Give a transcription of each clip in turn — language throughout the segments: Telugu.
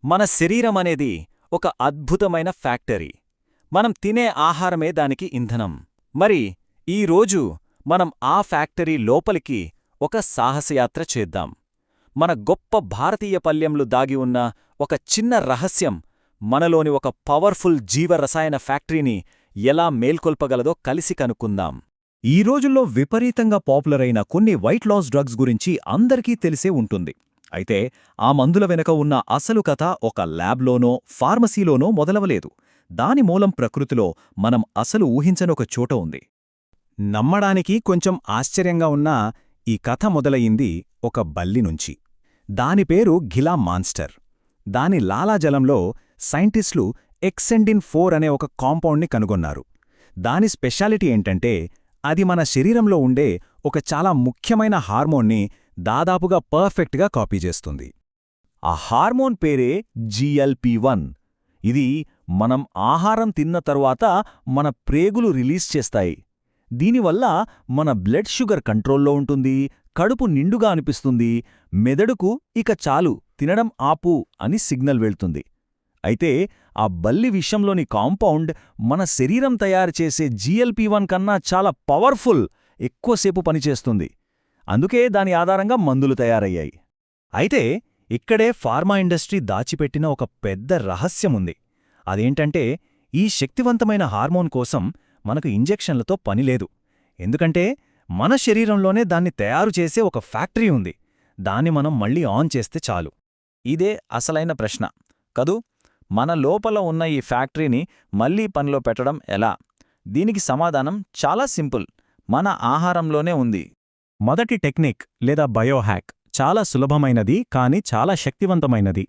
మన శరీరమనేది ఒక అద్భుతమైన ఫ్యాక్టరీ. మనం తినే ఆహారమే దానికి ఇంధనం. మరి ఈరోజు మనం ఆ ఫ్యాక్టరీ లోపలికి ఒక సాహసయాత్ర చేద్దాం. మన గొప్ప భారతీయ పల్యంలో దాగి ఉన్న ఒక చిన్న రహస్యం మనలోని ఒక పవర్ఫుల్ జీవరసాయన ఫ్యాక్టరీని ఎలా మేల్కొల్పగలదో కలిసి కనుక్కుందాం. ఈ రోజుల్లో విపరీతంగా పాపులర్ అయిన కొన్ని వైట్ లాస్ డ్రగ్స్ గురించి అందరికీ తెలిసే ఉంటుంది. అయితే ఆ మందుల వెనక ఉన్న అసలు కథ ఒక ల్యాబ్లోనో ఫార్మసీలోనో మొదలవలేదు. దాని మూలం ప్రకృతిలో మనం అసలు ఊహించనొక చోట ఉంది. నమ్మడానికి కొంచెం ఆశ్చర్యంగా ఉన్నా ఈ కథ మొదలయింది ఒక బల్లి నుంచి. దాని పేరు ఘిలా మాన్స్టర్. దాని లాలాజలంలో సైంటిస్టులు ఎక్సెండిన్ 4 అనే ఒక కాంపౌండ్ని కనుగొన్నారు. దాని స్పెషాలిటీ ఏంటంటే అది మన శరీరంలో ఉండే ఒక చాలా ముఖ్యమైన హార్మోన్ని దాదాపుగా పర్ఫెక్ట్గా కాపీ చేస్తుంది. ఆ హార్మోన్ పేరే GLP-1. ఇది మనం ఆహారం తిన్న తరువాత మన ప్రేగులు రిలీజ్ చేస్తాయి. దీనివల్ల మన బ్లడ్ షుగర్ కంట్రోల్లో ఉంటుంది, కడుపు నిండుగా అనిపిస్తుంది, మెదడుకు ఇక చాలు తినడం ఆపు అని సిగ్నల్ వెళ్తుంది. అయితే ఆ బల్లి విషంలోని కాంపౌండ్ మన శరీరం తయారుచేసే GLP-1 కన్నా చాలా పవర్ఫుల్, ఎక్కువసేపు పనిచేస్తుంది. అందుకే దాని ఆధారంగా మందులు తయారయ్యాయి. అయితే ఇక్కడే ఫార్మా ఇండస్ట్రీ దాచిపెట్టిన ఒక పెద్ద రహస్యముంది. అదేంటంటే ఈ శక్తివంతమైన హార్మోన్ కోసం మనకు ఇంజెక్షన్లతో పనిలేదు. ఎందుకంటే మన శరీరంలోనే దాన్ని తయారుచేసే ఒక ఫ్యాక్టరీ ఉంది. దాన్ని మనం మళ్ళీ ఆన్ చేస్తే చాలు. ఇదే అసలైన ప్రశ్న కదూ. మన లోపల ఉన్న ఈ ఫ్యాక్టరీని మళ్లీ పనిలో పెట్టడం ఎలా? దీనికి సమాధానం చాలా సింపుల్. మన ఆహారంలోనే ఉంది. మొదటి టెక్నిక్ లేదా బయోహ్యాక్ చాలా సులభమైనది కానీ చాలా శక్తివంతమైనది.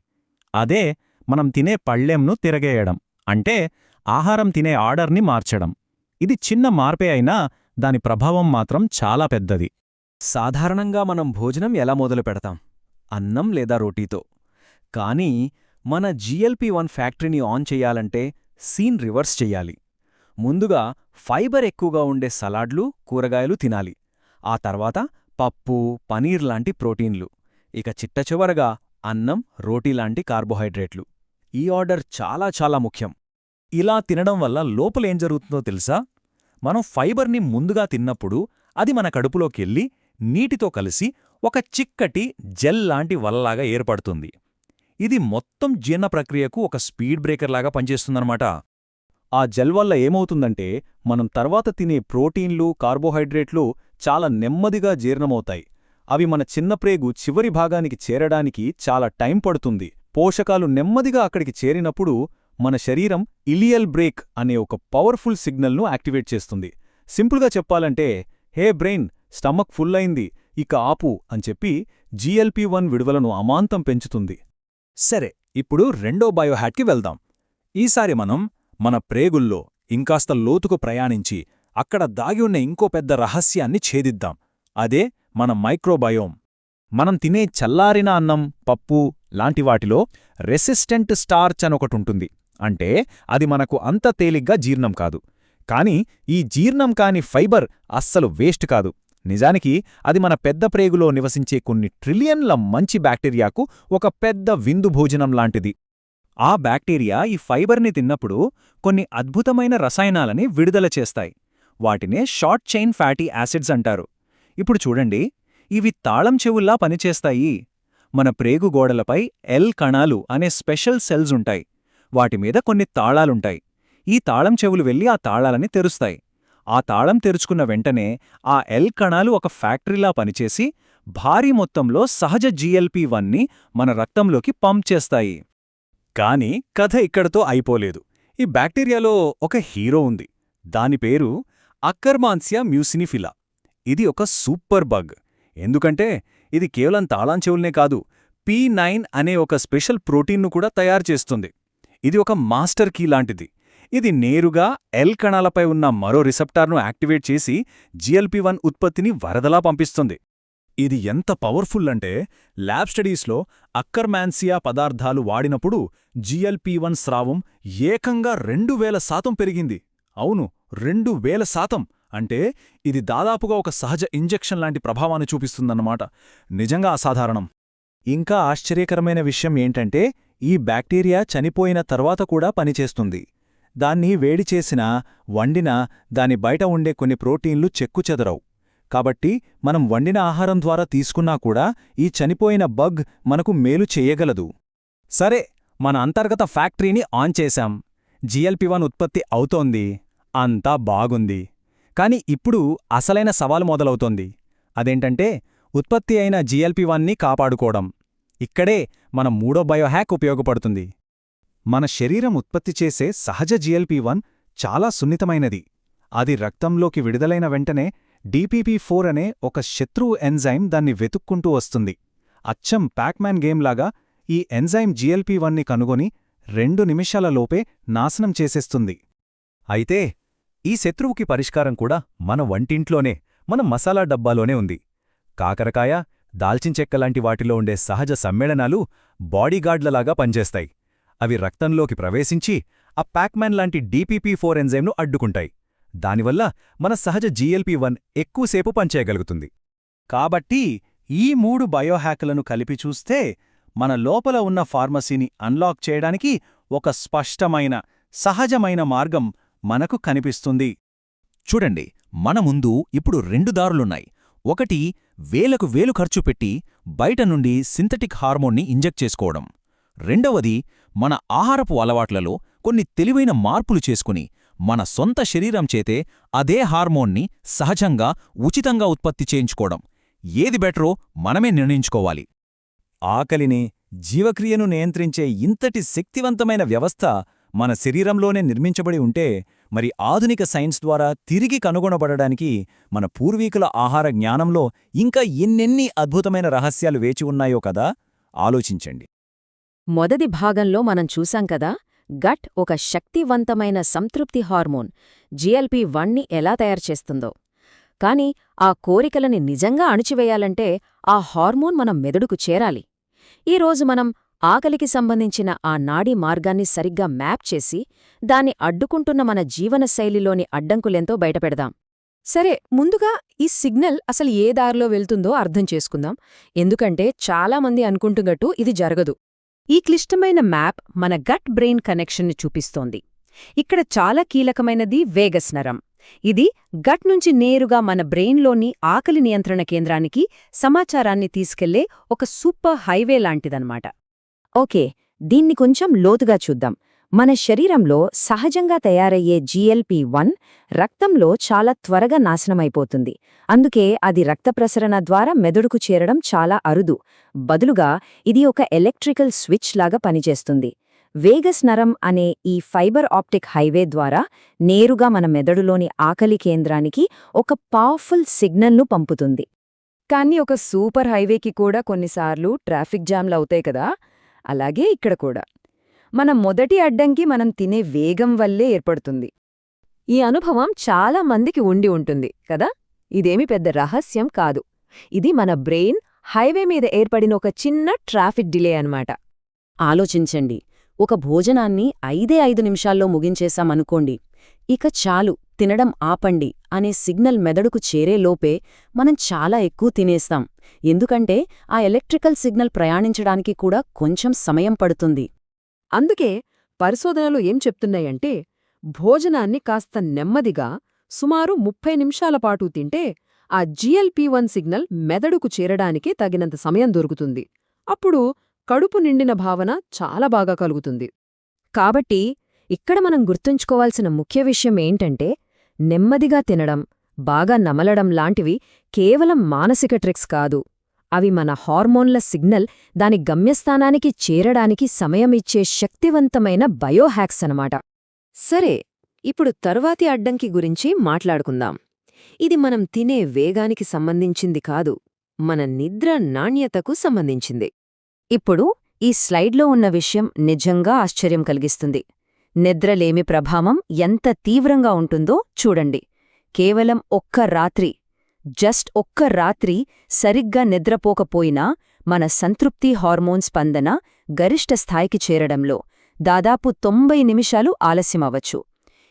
అదే మనం తినే పళ్ళెంను తిరగేయడం, అంటే ఆహారం తినే ఆర్డర్ని మార్చడం. ఇది చిన్న మార్పే అయినా దాని ప్రభావం మాత్రం చాలా పెద్దది. సాధారణంగా మనం భోజనం ఎలా మొదలు పెడతాం? అన్నం లేదా రోటీతో. కానీ మన GLP-1 ఫ్యాక్టరీని ఆన్ చెయ్యాలంటే సీన్ రివర్స్ చెయ్యాలి. ముందుగా ఫైబర్ ఎక్కువగా ఉండే సలాడ్లు, కూరగాయలు తినాలి. ఆ తర్వాత పప్పు, పనీర్ లాంటి ప్రోటీన్లు. ఇక చిట్టచివరగా అన్నం, రోటీ లాంటి కార్బోహైడ్రేట్లు. ఈ ఆర్డర్ చాలా చాలా ముఖ్యం. ఇలా తినడం వల్ల లోపలేం జరుగుతుందో తెలుసా? మనం ఫైబర్ని ముందుగా తిన్నప్పుడు అది మన కడుపులోకెళ్ళి నీటితో కలిసి ఒక చిక్కటి జెల్ లాంటి వలలాగా ఏర్పడుతుంది. ఇది మొత్తం జీర్ణ ప్రక్రియకు ఒక స్పీడ్ బ్రేకర్లాగా పనిచేస్తుందన్నమాట. ఆ జెల్ వల్ల ఏమవుతుందంటే మనం తర్వాత తినే ప్రోటీన్లు, కార్బోహైడ్రేట్లు చాలా నెమ్మదిగా జీర్ణమవుతాయి. అవి మన చిన్న ప్రేగు చివరి భాగానికి చేరడానికి చాలా టైం పడుతుంది. పోషకాలు నెమ్మదిగా అక్కడికి చేరినప్పుడు మన శరీరం ఇలియల్ బ్రేక్ అనే ఒక పవర్ఫుల్ సిగ్నల్ను యాక్టివేట్ చేస్తుంది. సింపుల్గా చెప్పాలంటే, హే బ్రెయిన్, స్టమక్ ఫుల్ అయింది, ఇక ఆపు అని చెప్పి GLP-1 విడుదలను అమాంతం పెంచుతుంది. సరే, ఇప్పుడు రెండో బయోహ్యాక్కి వెళ్దాం. ఈసారి మనం మన ప్రేగుల్లో ఇంకాస్త లోతుకు ప్రయాణించి అక్కడ దాగి ఉన్న ఇంకో పెద్ద రహస్యాన్ని ఛేదిద్దాం. అదే మన మైక్రోబయోమ్. మనం తినే చల్లారిన అన్నం, పప్పు లాంటి వాటిలో రెసిస్టెంట్ స్టార్చ్ అనొకటుంటుంది. అంటే అది మనకు అంత తేలిగ్గా జీర్ణం కాదు. కాని ఈ జీర్ణం కాని ఫైబర్ అస్సలు వేస్ట్ కాదు. నిజానికి అది మన పెద్ద ప్రేగులో నివసించే కొన్ని ట్రిలియన్ల మంచి బ్యాక్టీరియాకు ఒక పెద్ద విందు భోజనం లాంటిది. ఆ బ్యాక్టీరియా ఈ ఫైబర్ని తిన్నప్పుడు కొన్ని అద్భుతమైన రసాయనాలని విడుదల చేస్తాయి. వాటినే షార్ట్ చైన్ ఫ్యాటీ యాసిడ్స్ అంటారు. ఇప్పుడు చూడండి, ఇవి తాళం చెవుల్లా పనిచేస్తాయి. మన ప్రేగు గోడలపై ఎల్ కణాలు అనే స్పెషల్ సెల్స్ ఉంటాయి. వాటిమీద కొన్ని తాళాలుంటాయి. ఈ తాళం చెవులు వెళ్ళి ఆ తాళాలని తెరుస్తాయి. ఆ తాళం తెరుచుకున్న వెంటనే ఆ ఎల్ కణాలు ఒక ఫ్యాక్టరీలా పనిచేసి భారీ మొత్తంలో సహజ GLP-1ని మన రక్తంలోకి పంప్ చేస్తాయి. కాని కథ ఇక్కడతో అయిపోలేదు. ఈ బ్యాక్టీరియాలో ఒక హీరో ఉంది. దాని పేరు అక్కర్మాన్సియా మ్యూసినిఫిలా. ఇది ఒక సూపర్ బగ్. ఎందుకంటే ఇది కేవలం తాళాంచెవుల్నే కాదు, P9 అనే ఒక స్పెషల్ ప్రోటీన్ను కూడా తయారుచేస్తుంది. ఇది ఒక మాస్టర్ కీ లాంటిది. ఇది నేరుగా ఎల్ కణాలపై ఉన్న మరో రిసెప్టార్ను యాక్టివేట్ చేసి GLP-1 ఉత్పత్తిని వరదలా పంపిస్తుంది. ఇది ఎంత పవర్ఫుల్ అంటే ల్యాబ్ స్టడీస్లో అక్కర్మాన్సియా పదార్థాలు వాడినప్పుడు GLP-1 స్రావం ఏకంగా 2000% పెరిగింది. అవును, 2000%. అంటే ఇది దాదాపుగా ఒక సహజ ఇంజెక్షన్ లాంటి ప్రభావాన్ని చూపిస్తుందన్నమాట. నిజంగా అసాధారణం. ఇంకా ఆశ్చర్యకరమైన విషయం ఏంటంటే ఈ బ్యాక్టీరియా చనిపోయిన తర్వాత కూడా పనిచేస్తుంది. దాన్ని వేడి చేసినా, వండినా దాని బయట ఉండే కొన్ని ప్రోటీన్లు చెక్కుచెదరవు. కాబట్టి మనం వండిన ఆహారం ద్వారా తీసుకున్నా కూడా ఈ చనిపోయిన బగ్ మనకు మేలు చెయ్యగలదు. సరే, మన అంతర్గత ఫ్యాక్టరీని ఆన్ చేశాం. GLP-1 ఉత్పత్తి అవుతోంది. అంతా బాగుంది. కాని ఇప్పుడు అసలైన సవాలు మొదలవుతోంది. అదేంటంటే ఉత్పత్తి అయిన GLP-1ని కాపాడుకోవడం. ఇక్కడే మన మూడో బయోహ్యాక్ ఉపయోగపడుతుంది. మన శరీరం ఉత్పత్తి చేసే సహజ GLP-1 చాలా సున్నితమైనది. అది రక్తంలోకి విడుదలైన వెంటనే DPP-4 అనే ఒక శత్రువు ఎంజైమ్ దాన్ని వెతుక్కుంటూ వస్తుంది. అచ్చం ప్యాక్మ్యాన్ గేమ్లాగా ఈ ఎంజైమ్ GLP-1ని కనుగొని 2 నిమిషాలలోపే నాశనం చేసేస్తుంది. అయితే ఈ శత్రువుకి పరిష్కారం కూడా మన వంటింట్లోనే, మన మసాలా డబ్బాలోనే ఉంది. కాకరకాయ, దాల్చించెక్కలాంటి వాటిలో ఉండే సహజ సమ్మేళనాలు బాడీగార్డ్లలాగా పనిచేస్తాయి. అవి రక్తంలోకి ప్రవేశించి ఆ ప్యాక్మ్యాన్ లాంటి DPP-4 ఎంజైమ్ను అడ్డుకుంటాయి. దానివల్ల మన సహజ GLP-1 ఎక్కువసేపు పనిచేయగలుగుతుంది. కాబట్టి ఈ 3 బయోహ్యాక్లను కలిపి చూస్తే మన లోపల ఉన్న ఫార్మసీని అన్లాక్ చేయడానికి ఒక స్పష్టమైన, సహజమైన మార్గం మనకు కనిపిస్తుంది. చూడండి, మన ముందు ఇప్పుడు 2 దారులున్నాయి. ఒకటి, వేలకు వేలు ఖర్చు పెట్టి బయట నుండి సింథటిక్ హార్మోన్ని ఇంజెక్ట్ చేసుకోవడం. రెండవది, మన ఆహారపు అలవాట్లలో కొన్ని తెలివైన మార్పులు చేసుకుని మన సొంత శరీరం చేతే అదే హార్మోన్ని సహజంగా, ఉచితంగా ఉత్పత్తి చేయించుకోవడం. ఏది బెటరో మనమే నిర్ణయించుకోవాలి. ఆకలిని, జీవక్రియను నియంత్రించే ఇంతటి శక్తివంతమైన వ్యవస్థ మన శరీరంలోనే నిర్మించబడి ఉంటే, మరి ఆధునిక సైన్స్ ద్వారా తిరిగి కనుగొనబడడానికి మన పూర్వీకుల ఆహార జ్ఞానంలో ఇంకా ఎన్నెన్ని అద్భుతమైన రహస్యాలు వేచి ఉన్నాయో కదా, ఆలోచించండి. మొదటి భాగంలో మనం చూశాం కదా, గట్ ఒక శక్తివంతమైన సంతృప్తి హార్మోన్ GLP-1ని ఎలా తయారుచేస్తుందో. కాని ఆ కోరికలని నిజంగా అణిచివేయాలంటే ఆ హార్మోన్ మన మెదడుకు చేరాలి. ఈరోజు మనం ఆకలికి సంబంధించిన ఆ నాడీ మార్గాన్ని సరిగ్గా మ్యాప్ చేసి దాన్ని అడ్డుకుంటున్న మన జీవనశైలిలోని అడ్డంకులెంతో బయటపెడదాం. సరే, ముందుగా ఈ సిగ్నల్ అసలు ఏ దారిలో వెళ్తుందో అర్థం చేసుకుందాం. ఎందుకంటే చాలామంది అనుకుంటున్నట్టు ఇది జరగదు. ఈ క్లిష్టమైన మ్యాప్ మన గట్ బ్రెయిన్ కనెక్షన్ని చూపిస్తోంది. ఇక్కడ చాలా కీలకమైనది వేగస్ నరం. ఇది గట్ నుంచి నేరుగా మన బ్రెయిన్లోని ఆకలి నియంత్రణ కేంద్రానికి సమాచారాన్ని తీసుకెళ్లే ఒక సూపర్ హైవే లాంటిదన్నమాట. ఓకే, దీన్ని కొంచెం లోతుగా చూద్దాం. మన శరీరంలో సహజంగా తయారయ్యే GLP-1 రక్తంలో చాలా త్వరగా నాశనమైపోతుంది. అందుకే అది రక్త ప్రసరణ ద్వారా మెదడుకు చేరడం చాలా అరుదు. బదులుగా ఇది ఒక ఎలక్ట్రికల్ స్విచ్ లాగా పనిచేస్తుంది. వేగస్ నరం అనే ఈ ఫైబర్ ఆప్టిక్ హైవే ద్వారా నేరుగా మన మెదడులోని ఆకలి కేంద్రానికి ఒక పవర్ఫుల్ సిగ్నల్ను పంపుతుంది. కానీ ఒక సూపర్ హైవేకి కూడా కొన్నిసార్లు ట్రాఫిక్ జామ్లు అవుతాయి కదా, అలాగే ఇక్కడ కూడా మన మొదటి అడ్డంకి మనం తినే వేగం వల్లే ఏర్పడుతుంది. ఈ అనుభవం చాలా మందికి ఉండి ఉంటుంది కదా. ఇదేమి పెద్ద రహస్యం కాదు. ఇది మన బ్రెయిన్ హైవే మీద ఏర్పడిన ఒక చిన్న ట్రాఫిక్ డిలే అన్నమాట. ఆలోచించండి, ఒక భోజనాన్ని 5 నిమిషాల్లో ముగించేశామనుకోండి, ఇక చాలు తినడం ఆపండి అనే సిగ్నల్ మెదడుకు చేరేలోపే మనం చాలా ఎక్కువ తినేస్తాం. ఎందుకంటే ఆ ఎలక్ట్రికల్ సిగ్నల్ ప్రయాణించడానికి కూడా కొంచెం సమయం పడుతుంది. అందుకే పరిశోధనలు ఏం చెప్తున్నాయంటే, భోజనాన్ని కాస్త నెమ్మదిగా సుమారు 30 నిమిషాల పాటు తింటే ఆ GLP-1 సిగ్నల్ మెదడుకు చేరడానికి తగినంత సమయం దొరుకుతుంది. అప్పుడు కడుపు నిండిన భావన చాలా బాగా కలుగుతుంది. కాబట్టి ఇక్కడ మనం గుర్తుంచుకోవాల్సిన ముఖ్య విషయం ఏంటంటే, నెమ్మదిగా తినడం, బాగా నమలడం లాంటివి కేవలం మానసిక ట్రిక్స్ కాదు. అవి మన హార్మోన్ల సిగ్నల్ దాని గమ్యస్థానానికి చేరడానికి సమయమిచ్చే శక్తివంతమైన బయోహ్యాక్స్ అన్నమాట. సరే, ఇప్పుడు తరువాతి అడ్డంకి గురించి మాట్లాడుకుందాం. ఇది మనం తినే వేగానికి సంబంధించింది కాదు, మన నిద్ర నాణ్యతకు సంబంధించింది. ఇప్పుడు ఈ స్లైడ్లో ఉన్న విషయం నిజంగా ఆశ్చర్యం కలిగిస్తుంది. నిద్రలేమి ప్రభావం ఎంత తీవ్రంగా ఉంటుందో చూడండి. కేవలం ఒక్క రాత్రి సరిగ్గా నిద్రపోకపోయినా మన సంతృప్తి హార్మోన్ స్పందన గరిష్ట స్థాయికి చేరడంలో దాదాపు 90 నిమిషాలు ఆలస్యమవచ్చు.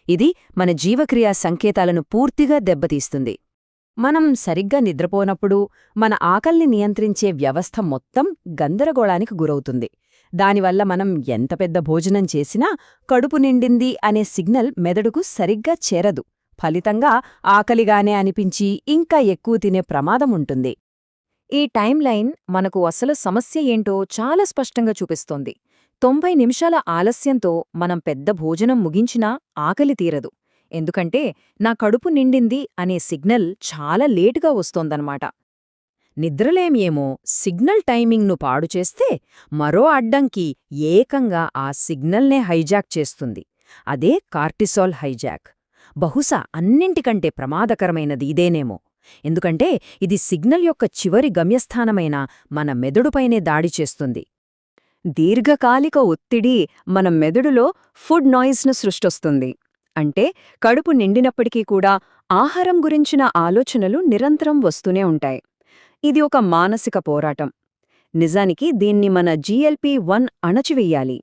ఇది మన జీవక్రియా సంకేతాలను పూర్తిగా దెబ్బతీస్తుంది. మనం సరిగ్గా నిద్రపోనప్పుడు మన ఆకల్ని నియంత్రించే వ్యవస్థ మొత్తం గందరగోళానికి గురవుతుంది. దానివల్ల మనం ఎంత పెద్ద భోజనం చేసినా కడుపు నిండింది అనే సిగ్నల్ మెదడుకు సరిగ్గా చేరదు. ఫలితంగా ఆకలిగానే అనిపించి ఇంకా ఎక్కువ తినే ప్రమాదముంటుంది. ఈ టైం లైన్ మనకు అసలు సమస్య ఏంటో చాలా స్పష్టంగా చూపిస్తోంది. 90 నిమిషాల ఆలస్యంతో మనం పెద్ద భోజనం ముగించినా ఆకలి తీరదు. ఎందుకంటే నా కడుపు నిండింది అనే సిగ్నల్ చాలా లేటుగా వస్తోందన్నమాట. నిద్రలేమియేమో సిగ్నల్ టైమింగ్ను పాడుచేస్తే మరో అడ్డంకి ఏకంగా ఆ సిగ్నల్నే హైజాక్ చేస్తుంది. అదే కార్టిసాల్ హైజాక్. బహుశా అన్నింటికంటే ప్రమాదకరమైనది ఇదేనేమో. ఎందుకంటే ఇది సిగ్నల్ యొక్క చివరి గమ్యస్థానమైన మన మెదడుపైనే దాడి చేస్తుంది. దీర్ఘకాలిక ఒత్తిడి మన మెదడులో ఫుడ్ నాయిస్ను సృష్టిస్తుంది. అంటే కడుపు నిండినప్పటికీ కూడా ఆహారం గురించిన ఆలోచనలు నిరంతరం వస్తూనే ఉంటాయి. ఇది ఒక మానసిక పోరాటం. నిజానికి దీన్ని మన GLP-1 అణచివెయ్యాలి.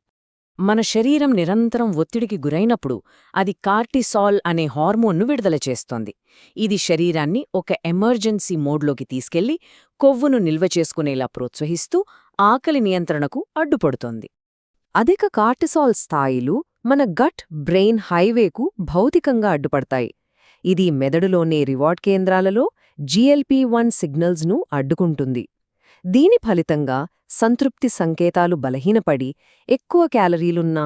మన శరీరం నిరంతరం ఒత్తిడికి గురైనప్పుడు అది కార్టిసాల్ అనే హార్మోన్ను విడుదల చేస్తోంది. ఇది శరీరాన్ని ఒక ఎమర్జెన్సీ మోడ్లోకి తీసుకెళ్లి కొవ్వును నిల్వ చేసుకునేలా ప్రోత్సహిస్తూ ఆకలి నియంత్రణకు అడ్డుపడుతోంది. అధిక కార్టిసాల్ స్థాయిలు మన గట్ బ్రెయిన్ హైవేకు భౌతికంగా అడ్డుపడతాయి. ఇది మెదడులోని రివార్డ్ కేంద్రాలలో GLP-1 సిగ్నల్స్ను అడ్డుకుంటుంది. దీని ఫలితంగా సంతృప్తి సంకేతాలు బలహీనపడి ఎక్కువ క్యాలరీలున్న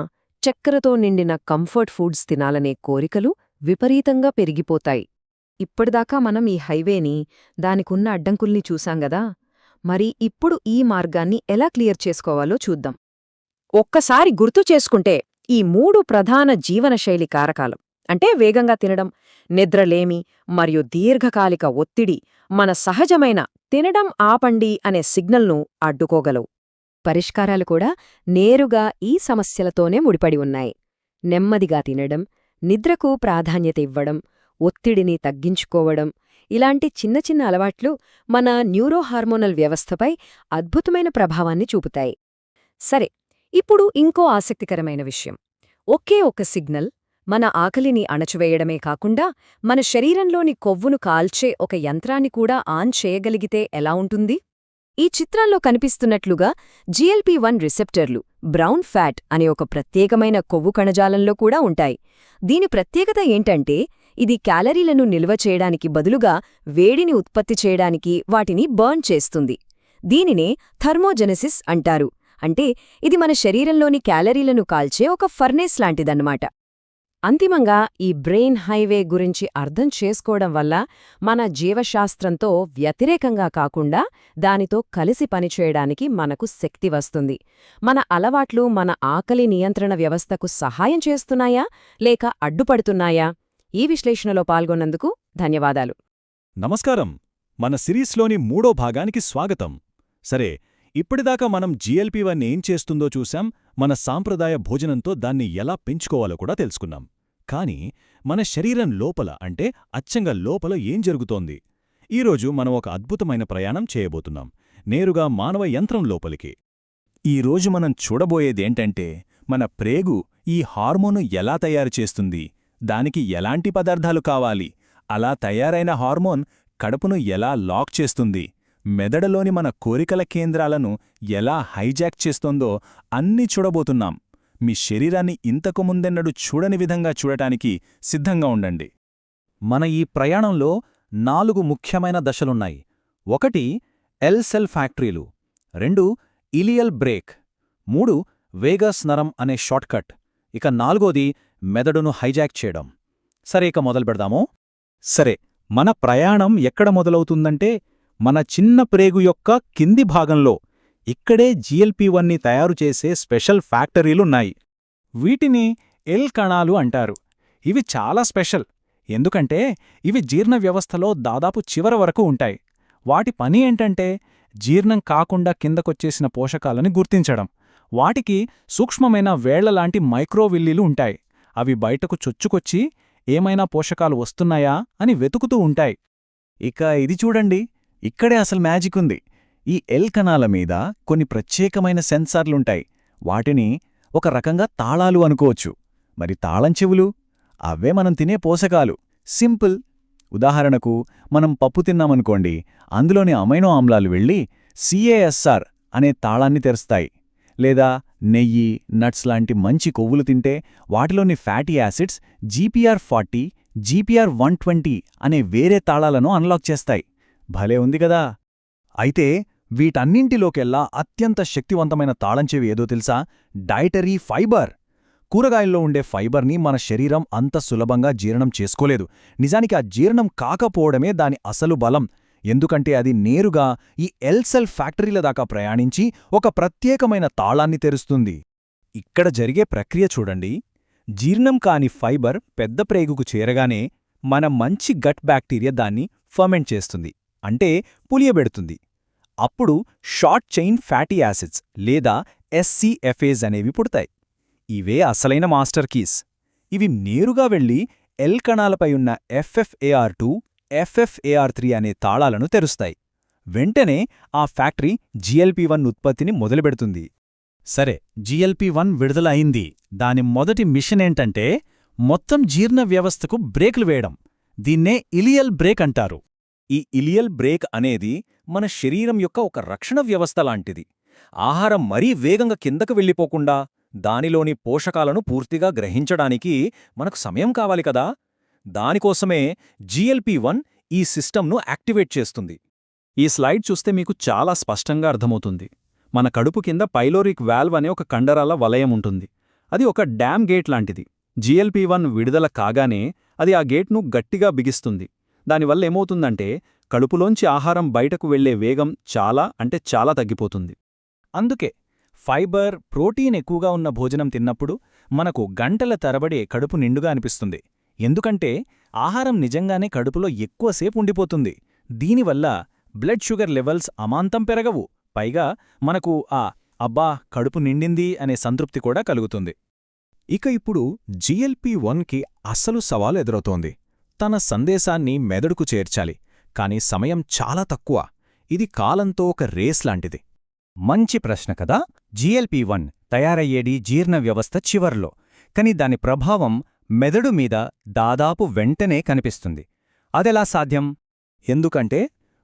చక్కెరతో నిండిన కంఫర్ట్ ఫుడ్స్ తినాలనే కోరికలు విపరీతంగా పెరిగిపోతాయి. ఇప్పటిదాకా మనం ఈ హైవేని, దానికున్న అడ్డంకుల్ని చూసాంగదా. మరి ఇప్పుడు ఈ మార్గాన్ని ఎలా క్లియర్ చేసుకోవాలో చూద్దాం. ఒక్కసారి గుర్తు చేసుకుంటే ఈ 3 ప్రధాన జీవనశైలి కారకాలు అంటే వేగంగా తినడం, నిద్రలేమి మరియు దీర్ఘకాలిక ఒత్తిడి మన సహజమైన తినడం ఆపండి అనే సిగ్నల్ను అడ్డుకోగలవు. పరిష్కారాలు కూడా నేరుగా ఈ సమస్యలతోనే ముడిపడి ఉన్నాయి. నెమ్మదిగా తినడం, నిద్రకు ప్రాధాన్యత ఇవ్వడం, ఒత్తిడిని తగ్గించుకోవడం ఇలాంటి చిన్న చిన్న అలవాట్లు మన న్యూరోహార్మోనల్ వ్యవస్థపై అద్భుతమైన ప్రభావాన్ని చూపుతాయి. సరే, ఇప్పుడు ఇంకో ఆసక్తికరమైన విషయం. ఒకే ఒక సిగ్నల్ మన ఆకలిని అణచివేయడమే కాకుండా మన శరీరంలోని కొవ్వును కాల్చే ఒక యంత్రాన్ని కూడా ఆన్ చేయగలిగితే ఎలా ఉంటుంది? ఈ చిత్రంలో కనిపిస్తున్నట్లుగా GLP-1 రిసెప్టర్లు బ్రౌన్ ఫ్యాట్ అనే ఒక ప్రత్యేకమైన కొవ్వు కణజాలంలో కూడా ఉంటాయి. దీని ప్రత్యేకత ఏంటంటే ఇది క్యాలరీలను నిల్వ చేయడానికి బదులుగా వేడిని ఉత్పత్తి చేయడానికి వాటిని బర్న్ చేస్తుంది. దీనినే థర్మోజెనెసిస్ అంటారు. అంటే ఇది మన శరీరంలోని క్యాలరీలను కాల్చే ఒక ఫర్నేస్ లాంటిదన్నమాట. అంతిమంగా ఈ బ్రెయిన్ హైవే గురించి అర్థం చేసుకోవడం వల్ల మన జీవశాస్త్రంతో వ్యతిరేకంగా కాకుండా దానితో కలిసి పనిచేయడానికి మనకు శక్తి వస్తుంది. మన అలవాట్లు మన ఆకలి నియంత్రణ వ్యవస్థకు సహాయం చేస్తున్నాయా లేక అడ్డుపడుతున్నాయా? ఈ విశ్లేషణలో పాల్గొన్నందుకు ధన్యవాదాలు. నమస్కారం. మన సిరీస్లోని 3వ భాగానికి స్వాగతం. సరే, ఇప్పటిదాకా మనం GLP-1 ఏం చేస్తుందో చూశాం, మన సాంప్రదాయ భోజనంతో దాన్ని ఎలా పెంచుకోవాలో కూడా తెలుసుకున్నాం. కానీ మన శరీరం లోపల అంటే అచ్చంగా లోపల ఏం జరుగుతోంది? ఈరోజు మనం ఒక అద్భుతమైన ప్రయాణం చేయబోతున్నాం, నేరుగా మానవ యంత్రం లోపలికి. ఈరోజు మనం చూడబోయేదేంటంటే మన ప్రేగు ఈ హార్మోను ఎలా తయారు చేస్తుంది, దానికి ఎలాంటి పదార్థాలు కావాలి, అలా తయారైన హార్మోన్ కడుపును ఎలా లాక్ చేస్తుంది, మెదడులోని మన కోరికల కేంద్రాలను ఎలా హైజాక్ చేస్తోందో అన్నీ చూడబోతున్నాం. మీ శరీరాన్ని ఇంతకు ముందెన్నడూ చూడని విధంగా చూడటానికి సిద్ధంగా ఉండండి. మన ఈ ప్రయాణంలో 4 ముఖ్యమైన దశలున్నాయి. 1 ఎల్ సెల్ ఫ్యాక్టరీలు, 2 ఇలియల్ బ్రేక్, 3 వేగస్ నరం అనే షార్ట్కట్, ఇక 4ది మెదడును హైజాక్ చేయడం. సరే, ఇక మొదలుపెడదామో. సరే, మన ప్రయాణం ఎక్కడ మొదలవుతుందంటే మన చిన్న ప్రేగు యొక్క కింది భాగంలో. ఇక్కడే GLP-1ని తయారు చేసే స్పెషల్ ఫ్యాక్టరీలున్నాయి. వీటిని ఎల్ కణాలు అంటారు. ఇవి చాలా స్పెషల్, ఎందుకంటే ఇవి జీర్ణ వ్యవస్థలో దాదాపు చివర వరకు ఉంటాయి. వాటి పని ఏంటంటే జీర్ణం కాకుండా కిందకొచ్చేసిన పోషకాలని గుర్తించడం. వాటికి సూక్ష్మమైన వేళ్లలాంటి మైక్రోవిల్లీలు ఉంటాయి. అవి బయటకు చొచ్చుకొచ్చి ఏమైనా పోషకాలు వస్తున్నాయా అని వెతుకుతూ ఉంటాయి. ఇక ఇది చూడండి, ఇక్కడే అసలు మ్యాజిక్ ఉంది. ఈ ఎల్ కణాల మీద కొన్ని ప్రత్యేకమైన సెన్సార్లుంటాయి. వాటిని ఒక రకంగా తాళాలు అనుకోవచ్చు. మరి తాళం చెవులు? అవే మనం తినే పోషకాలు. సింపుల్. ఉదాహరణకు మనం పప్పు తిన్నామనుకోండి, అందులోని అమైనో ఆమ్లాలు వెళ్ళి CASR అనే తాళాన్ని తెరుస్తాయి. లేదా నెయ్యి, నట్స్ లాంటి మంచి కొవ్వులు తింటే వాటిలోని ఫ్యాటీ యాసిడ్స్ GPR40, GPR120 అనే వేరే తాళాలను అన్లాక్ చేస్తాయి. భలే ఉంది కదా! అయితే వీటన్నింటిలోకెల్లా అత్యంత శక్తివంతమైన తాళంచెవి ఏదో తెలుసా? Dietary fibre. కూరగాయల్లో ఉండే ఫైబర్ని మన శరీరం అంత సులభంగా జీర్ణం చేసుకోలేదు. నిజానికి ఆ జీర్ణం కాకపోవడమే దాని అసలు బలం. ఎందుకంటే అది నేరుగా ఈ ఎల్సెల్ ఫ్యాక్టరీల దాకా ప్రయాణించి ఒక ప్రత్యేకమైన తాళాన్ని తెరుస్తుంది. ఇక్కడ జరిగే ప్రక్రియ చూడండి. జీర్ణం కాని ఫైబర్ పెద్ద ప్రేగుకు చేరగానే మన మంచి గట్ బ్యాక్టీరియా దాన్ని ఫర్మెంట్ చేస్తుంది, అంటే పులియబెడుతుంది. అప్పుడు షార్ట్ చైన్ ఫ్యాటీ యాసిడ్స్ లేదా SCFAs అనేవి పుడతాయి. ఇవే అసలైన మాస్టర్ కీస్. ఇవి నేరుగా వెళ్లి ఎల్ కణాలపై ఉన్న FFAR2, FFAR3 అనే తాళాలను తెరుస్తాయి. వెంటనే ఆ ఫ్యాక్టరీ GLP-1 ఉత్పత్తిని మొదలుపెడుతుంది. సరే, GLP-1 విడుదల అయింది. దాని మొదటి మిషన్ ఏంటంటే మొత్తం జీర్ణ వ్యవస్థకు బ్రేకులు వేయడం. దీన్నే ఇలియల్ బ్రేక్ అంటారు. ఈ ఇలియల్ బ్రేక్ అనేది మన శరీరం యొక్క ఒక రక్షణ వ్యవస్థ లాంటిది. ఆహారం మరీ వేగంగా కిందకు వెళ్ళిపోకుండా దానిలోని పోషకాలను పూర్తిగా గ్రహించడానికి మనకు సమయం కావాలి కదా. దానికోసమే GLP-1 ఈ సిస్టమ్ను యాక్టివేట్ చేస్తుంది. ఈ స్లైడ్ చూస్తే మీకు చాలా స్పష్టంగా అర్థమవుతుంది. మన కడుపు కింద పైలోరిక్ వాల్వ్ అనే ఒక కండరాల వలయం ఉంటుంది. అది ఒక డ్యామ్ గేట్ లాంటిది. GLP-1 విడుదల కాగానే అది ఆ గేట్ను గట్టిగా బిగిస్తుంది. దానివల్ల ఏమవుతుందంటే కడుపులోంచి ఆహారం బయటకు వెళ్లే వేగం చాలా తగ్గిపోతుంది. అందుకే ఫైబర్, ప్రోటీన్ ఎక్కువగా ఉన్న భోజనం తిన్నప్పుడు మనకు గంటల తరబడి కడుపు నిండుగా అనిపిస్తుంది. ఎందుకంటే ఆహారం నిజంగానే కడుపులో ఎక్కువసేపు ఉండిపోతుంది. దీనివల్ల బ్లడ్ షుగర్ లెవెల్స్ అమాంతం పెరగవు. పైగా మనకు అబ్బా కడుపు నిండింది అనే సంతృప్తి కూడా కలుగుతుంది. ఇక ఇప్పుడు GLP-1కి అస్సలు సవాలు ఎదురవుతోంది. తన సందేశాన్ని మెదడుకు చేర్చాలి, కాని సమయం చాలా తక్కువ. ఇది కాలంతో ఒక రేస్ లాంటిది. మంచి ప్రశ్న కదా. GLP-1 తయారయ్యేది జీర్ణ వ్యవస్థ చివర్లో, కాని దాని ప్రభావం మెదడు మీద దాదాపు వెంటనే కనిపిస్తుంది. అదెలా సాధ్యం? ఎందుకంటే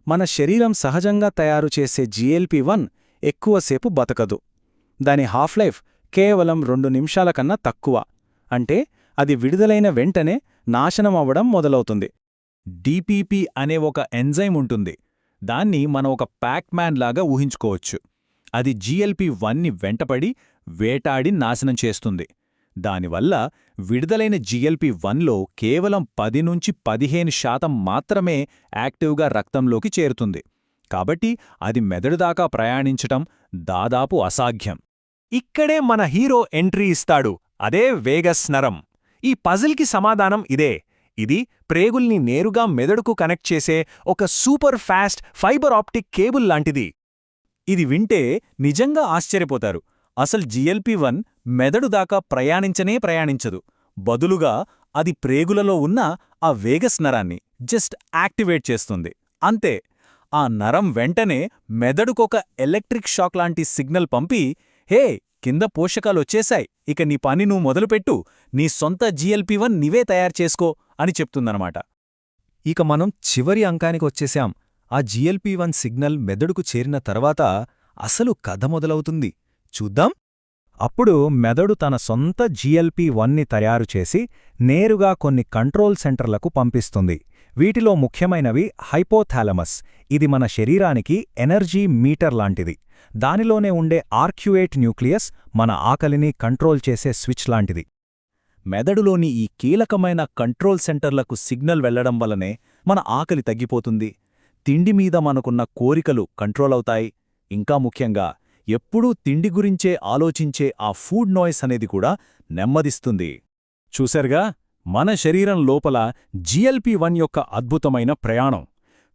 మన శరీరం సహజంగా తయారు చేసే GLP-1 ఎక్కువసేపు బతకదు. దాని హాఫ్ లైఫ్ కేవలం 2 నిమిషాల కన్నా తక్కువ. అంటే అది విడుదలైన వెంటనే నాశనం అవ్వడం మొదలవుతుంది. DPP అనే ఒక ఎంజైమ్ ఉంటుంది. దాన్ని మనం ఒక ప్యాక్మ్యాన్ లాగా ఊహించుకోవచ్చు. అది GLP-1ని వెంటపడి వేటాడి నాశనం చేస్తుంది. దానివల్ల విడుదలైన GLP-1లో కేవలం 10-15% మాత్రమే యాక్టివ్గా రక్తంలోకి చేరుతుంది. కాబట్టి అది మెదడు దాకా ప్రయాణించటం దాదాపు అసాధ్యం. ఇక్కడే మన హీరో ఎంట్రీ ఇస్తాడు. అదే వేగస్ నరం. ఈ పజిల్కి సమాధానం ఇదే. ఇది ప్రేగుల్ని నేరుగా మెదడుకు కనెక్ట్ చేసే ఒక super fast fibre optic cable లాంటిది. ఇది వింటే నిజంగా ఆశ్చర్యపోతారు. అసలు GLP-1 మెదడు దాకా ప్రయాణించదు. బదులుగా అది ప్రేగులలో ఉన్న ఆ వేగస్ నరాన్ని జస్ట్ యాక్టివేట్ చేస్తుంది. అంతే. ఆ నరం వెంటనే మెదడుకొక ఎలక్ట్రిక్ షాక్ లాంటి సిగ్నల్ పంపి, హే, కింద పోషకాలొచ్చేశాయి, ఇక నీ పని నువ్వు మొదలుపెట్టు, నీ సొంత GLP-1 నీవే తయారు చేసుకో అని చెప్తుందనమాట. ఇక మనం చివరి అంకానికి వచ్చేశాం. ఆ GLP-1 సిగ్నల్ మెదడుకు చేరిన తర్వాత అసలు కథ మొదలవుతుంది. చూద్దాం. అప్పుడు మెదడు తన సొంత GLP-1ని తయారుచేసి నేరుగా కొన్ని కంట్రోల్ సెంటర్లకు పంపిస్తుంది. వీటిలో ముఖ్యమైనవి హైపోథాలమస్. ఇది మన శరీరానికి ఎనర్జీ మీటర్ లాంటిది. దానిలోనే ఉండే ఆర్క్యుయేట్ న్యూక్లియస్ మన ఆకలిని కంట్రోల్ చేసే స్విచ్ లాంటిది. మెదడులోని ఈ కీలకమైన కంట్రోల్ సెంటర్లకు సిగ్నల్ వెళ్లడం వల్లనే మన ఆకలి తగ్గిపోతుంది. తిండి మీద మనకున్న కోరికలు కంట్రోల్ అవుతాయి. ఇంకా ముఖ్యంగా ఎప్పుడూ తిండి గురించే ఆలోచించే ఆ ఫుడ్ నాయిస్ అనేది కూడా నెమ్మదిస్తుంది. చూశారుగా, మన శరీరం లోపల GLP-1 యొక్క అద్భుతమైన ప్రయాణం.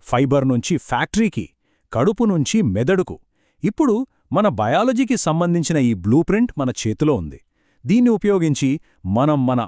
ఫైబర్ నుంచి ఫ్యాక్టరీకి, కడుపు నుంచి మెదడుకు. ఇప్పుడు మన బయాలజీకి సంబంధించిన ఈ బ్లూ ప్రింట్ మన చేతిలో ఉంది. దీన్ని ఉపయోగించి మనం మన